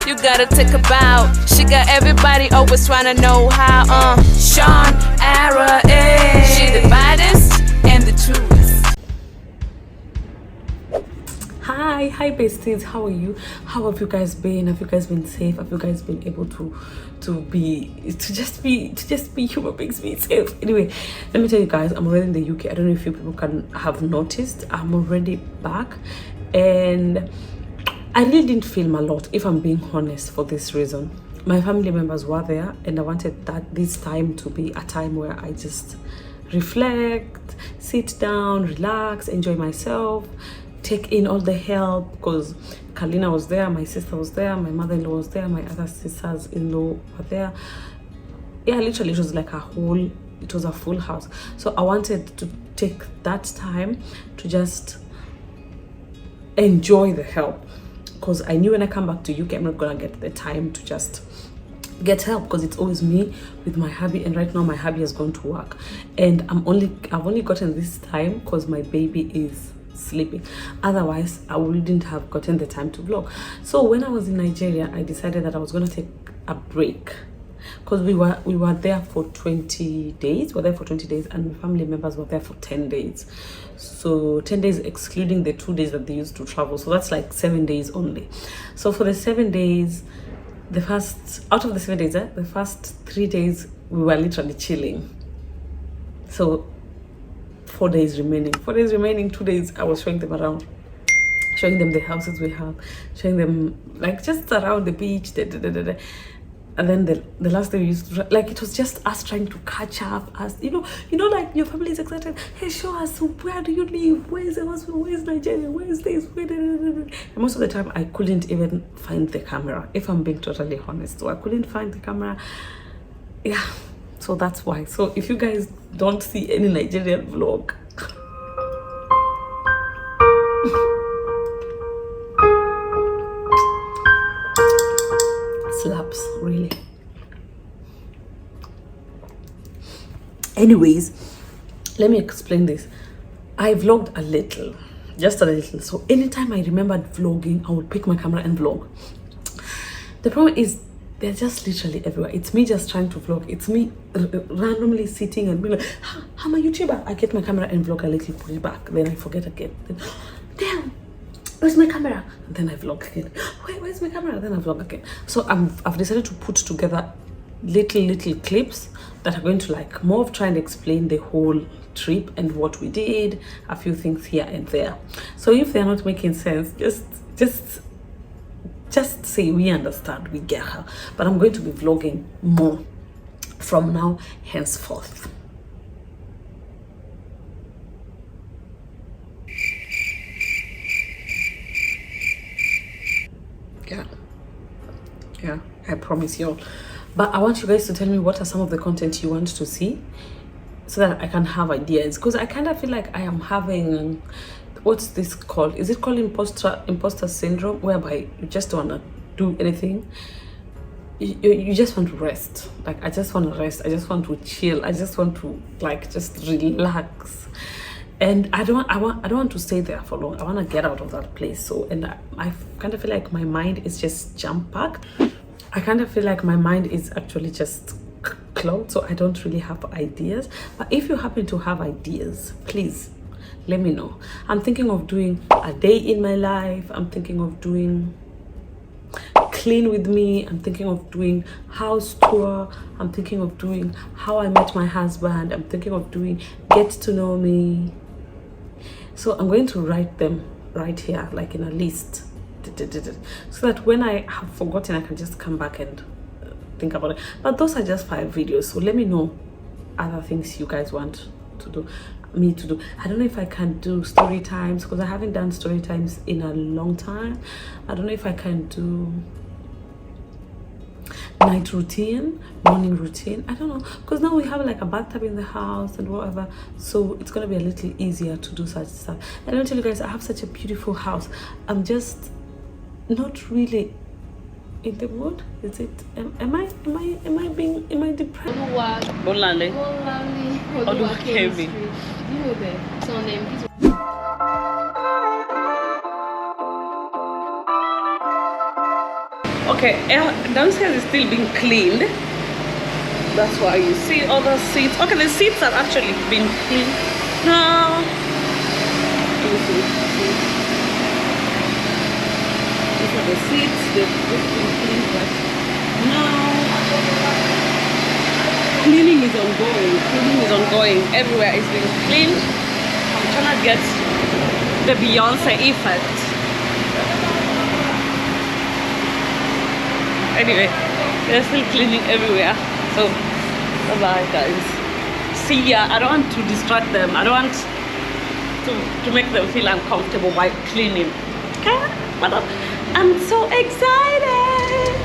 You gotta take a bow. She got everybody always trying to know how. Sean Ara, she the baddest and the truest. Hi besties, how are you? How have you guys been? Have you guys been safe? Have you guys been able to just be human beings, be safe? Anyway, let me tell you guys, I'm already in the UK. I don't know if you people can have noticed. I'm already back, and I really didn't film a lot, if I'm being honest, for this reason. My family members were there, and I wanted this time to be a time where I just reflect, sit down, relax, enjoy myself, take in all the help, because Kalina was there, my sister was there, my mother-in-law was there, my other sisters-in-law were there. Yeah, literally it was like it was a full house. So I wanted to take that time to just enjoy the help, because I knew when I come back to UK I'm not gonna get the time to just get help, because it's always me with my hubby, and right now my hubby has gone to work, and I've only gotten this time because my baby is sleeping. Otherwise I wouldn't have gotten the time to vlog. So when I was in Nigeria, I decided that I was going to take a break, because we were there for 20 days. We're there for 20 days, and my family members were there for 10 days. So 10 days excluding the 2 days that they used to travel, so that's like 7 days only. So for the 7 days, out of the 7 days, the first 3 days we were literally chilling. So 4 days remaining, 2 days I was showing them around, showing them the houses we have, showing them like just around the beach, and then the last day we used to, like, it was just us trying to catch up, as you know, like your family is excited, hey, show us, where do you live, where is the husband, where is Nigeria, where is this, and most of the time I couldn't even find the camera, if I'm being totally honest. So I couldn't find the camera, yeah. So that's why. So if you guys don't see any Nigerian vlog, slaps, really. Anyways, let me explain this. I vlogged a little, just a little. So anytime I remembered vlogging, I would pick my camera and vlog. The problem is, they're just literally everywhere. It's me just trying to vlog. It's me randomly sitting and being like, I'm a YouTuber. I get my camera and vlog a little, put it back. Then I forget again. Then, damn, where's my camera? And then I vlog again. Where's my camera? Then I vlog again. So I've decided to put together little clips that are going to like more of trying to explain the whole trip and what we did, a few things here and there. So if they're not making sense, just say we understand, we get her. But I'm going to be vlogging more from now henceforth. Yeah, I promise you all. But I want you guys to tell me what are some of the content you want to see, so that I can have ideas, because I kind of feel like I am having, what's this called? Is it called imposter syndrome, whereby you just don't want to do anything? You just want to rest. Like, I just want to rest. I just want to chill. I just want to like just relax. And I don't want to stay there for long. I want to get out of that place. So, and I kind of feel like my mind is just jam-packed. I kind of feel like my mind is actually just clogged, so I don't really have ideas. But if you happen to have ideas, please let me know. I'm thinking of doing a day in my life. I'm thinking of doing clean with me. I'm thinking of doing house tour. I'm thinking of doing how I met my husband. I'm thinking of doing get to know me. So I'm going to write them right here, like in a list, so that when I have forgotten, I can just come back and think about it. But those are just 5 videos, so let me know other things you guys want to do, me to do. I don't know if I can do story times, because I haven't done story times in a long time. I don't know if I can do night routine, morning routine. I don't know, because now we have like a bathtub in the house and whatever, so it's gonna be a little easier to do such stuff. And let me tell you guys, I have such a beautiful house. I'm just not really in the mood. Is it? Am I depressed? Bolale. Heavy. You know the surname. Okay, downstairs is still being cleaned. That's why you see all the seats. Okay, the seats are actually being cleaned now. Let me see. These are the seats. They've just been cleaned, but now cleaning is ongoing. Cleaning is ongoing. Everywhere is being cleaned. I'm trying to get the Beyonce effect. Anyway, they're still cleaning everywhere. So, bye guys. See ya. I don't want to distract them. I don't want to make them feel uncomfortable by cleaning. Okay? But I'm so excited.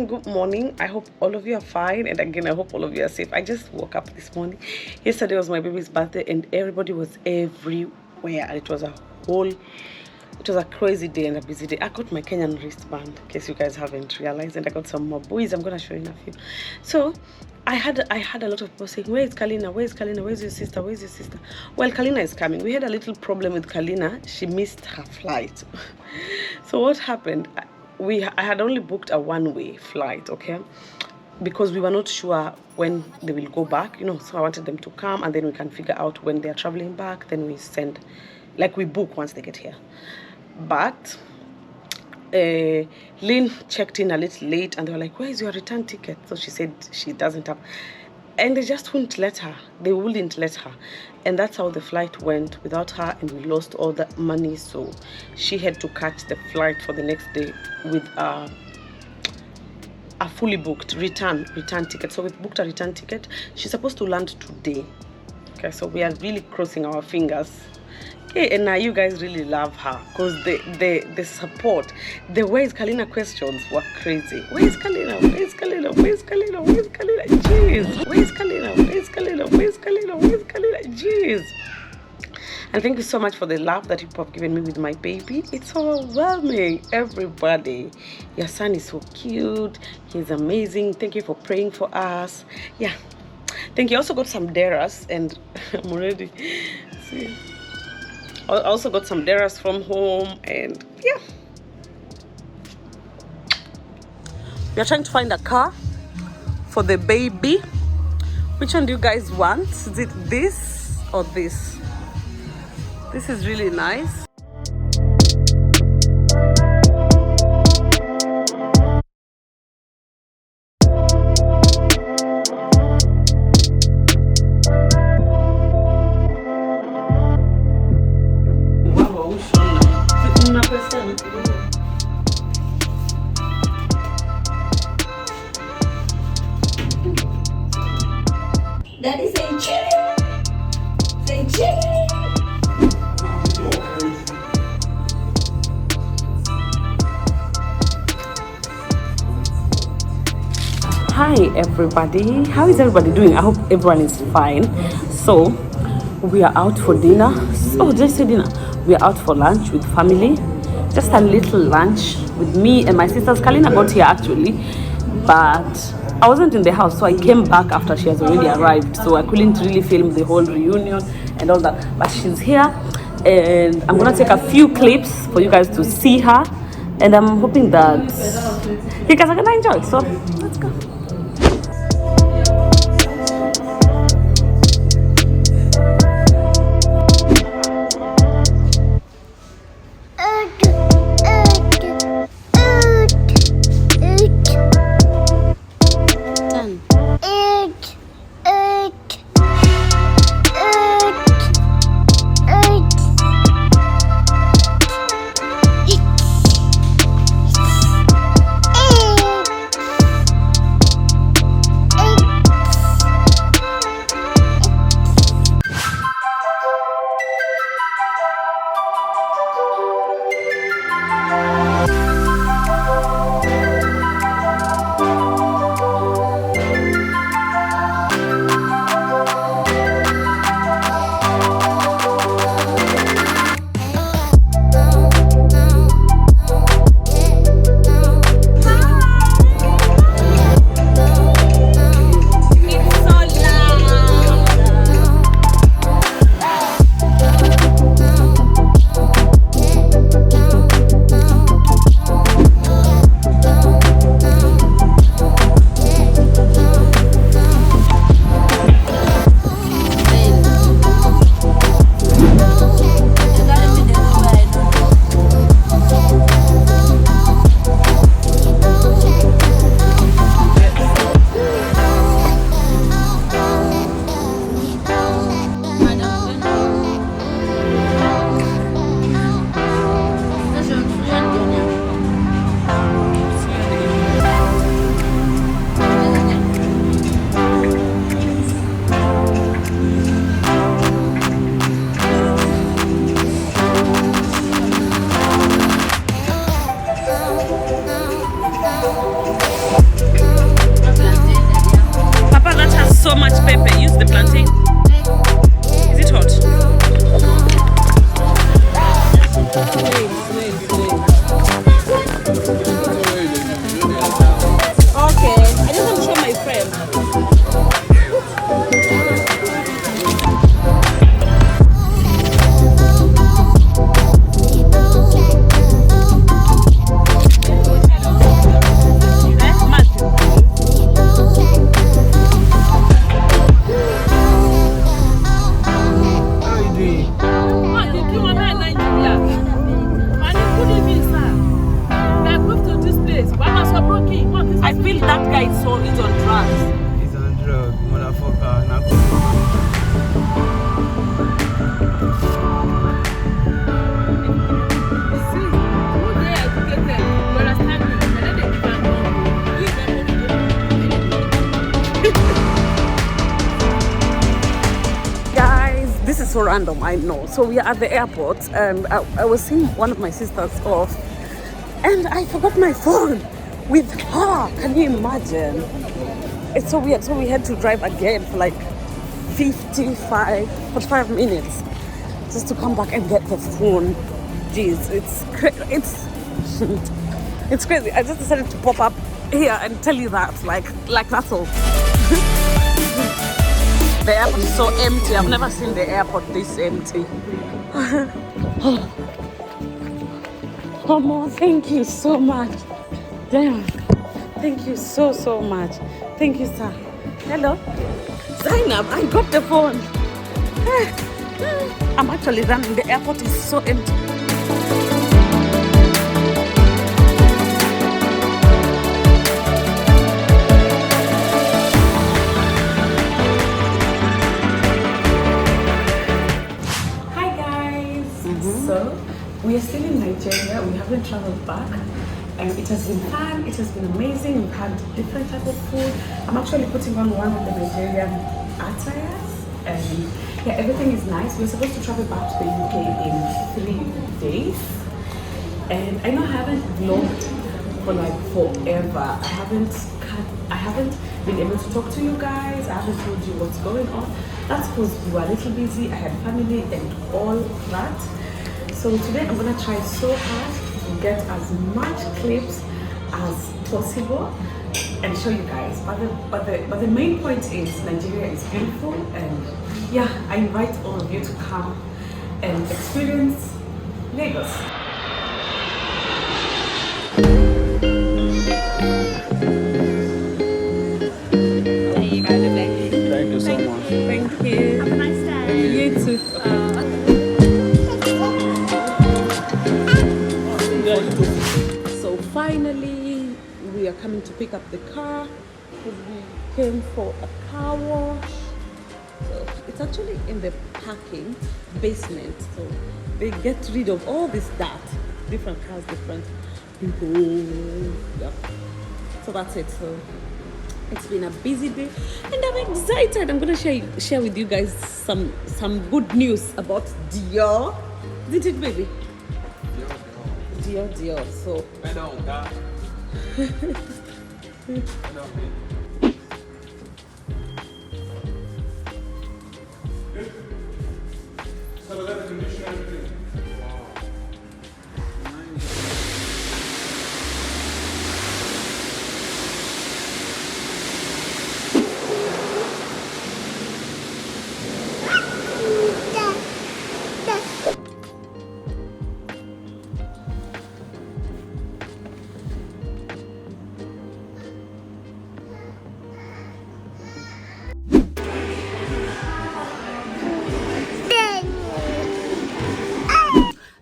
Good morning. I hope all of you are fine, and again I hope all of you are safe. I just woke up this morning. Yesterday was my baby's birthday and everybody was everywhere, and it was a crazy day and a busy day. I got my Kenyan wristband, in case you guys haven't realized, and I got some more buoys. I'm gonna show you in a few. So I had a lot of people saying, where is Kalina? Where is Kalina? Where's your sister? Where's your sister? Well, Kalina is coming. We had a little problem with Kalina. She missed her flight. So what happened? I had only booked a one-way flight, okay, because we were not sure when they will go back, you know. So I wanted them to come, and then we can figure out when they are traveling back. Then we send, like, we book once they get here. But Lynn checked in a little late, and they were like, where is your return ticket? So she said she doesn't have, and they just wouldn't let her. They wouldn't let her, and that's how the flight went without her, and we lost all that money. So she had to catch the flight for the next day with a fully booked return ticket. So we booked a return ticket. She's supposed to land today. Okay, so we are really crossing our fingers. Okay, and now you guys really love her because the support, the where's Kalina questions were crazy. Where's Kalina? Where's Kalina? Where's Kalina? Where's Kalina? Jeez. Where's Kalina? Where's Kalina? Where's Kalina? Where's Kalina? Jeez. And thank you so much for the love that you have given me with my baby. It's overwhelming, everybody. Your son is so cute. He's amazing. Thank you for praying for us. Yeah. Thank you. I also got some deras, and I'm already see. I also got some deras from home, and yeah. We are trying to find a car for the baby. Which one do you guys want? Is it this or this? This is really nice. That is a chili. everybody. How is everybody doing? I hope everyone is fine. So we are out for dinner. Oh, just say dinner. We are out for lunch with family. Just a little lunch with me and my sisters. Kalina got here actually, but I wasn't in the house, so I came back after she has already arrived, so I couldn't really film the whole reunion and all that. But she's here, and I'm gonna take a few clips for you guys to see her, and I'm hoping that you guys are gonna enjoy it. So let's go. So random, I know. So we are at the airport, and I was seeing one of my sisters off, and I forgot my phone with her. Can you imagine? It's so weird. So we had to drive again for like 45 minutes just to come back and get the phone. Jeez, it's crazy. I just decided to pop up here and tell you that, like that's all. The airport is so empty. I've never seen the airport this empty. Oh, Mom, thank you so much. Damn. Thank you so much. Thank you, sir. Hello. Zainab, I got the phone. I'm actually running. The airport is so empty. So we are still in Nigeria. We haven't traveled back. It has been fun. It has been amazing. We've had different type of food. I'm actually putting on one of the Nigerian attires, and yeah, everything is nice. We're supposed to travel back to the UK in 3 days, and I know I haven't vlogged for like forever. I haven't been able to talk to you guys. I haven't told you what's going on. That's because we were a little busy. I had family and all that. So today I'm gonna try so hard to get as much clips as possible and show you guys. But the main point is Nigeria is beautiful, and yeah, I invite all of you to come and experience Lagos. Thank you so much. Thank you. Have a nice day. You too. So finally, we are coming to pick up the car because we came for a car wash. So it's actually in the parking basement. So they get rid of all this dirt. Different cars, different people. Yep. So that's it. So it's been a busy day and I'm excited. I'm gonna share with you guys some good news about Dior. Did it, baby? Dior. So I don't got.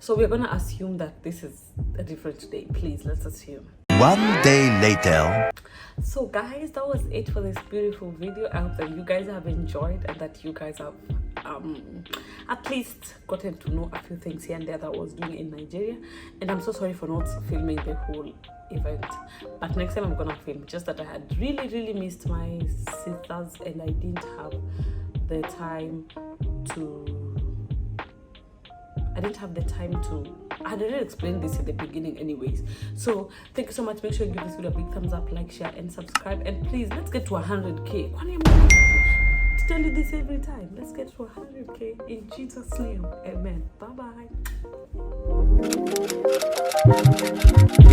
So we're gonna assume that this is a different day. Please, let's assume. 1 day later. So guys, that was it for this beautiful video. I hope that you guys have enjoyed and that you guys have at least gotten to know a few things here and there that I was doing in Nigeria. And I'm so sorry for not filming the whole event, but next time I'm gonna film. Just that I had really missed my sisters and I didn't have the time to I didn't explain this in the beginning anyways. So thank you so much. Make sure you give this video a big thumbs up, like, share and subscribe, and please let's get to 100k. To tell you this every time, let's get to 100k in Jesus' name. Amen. Bye bye.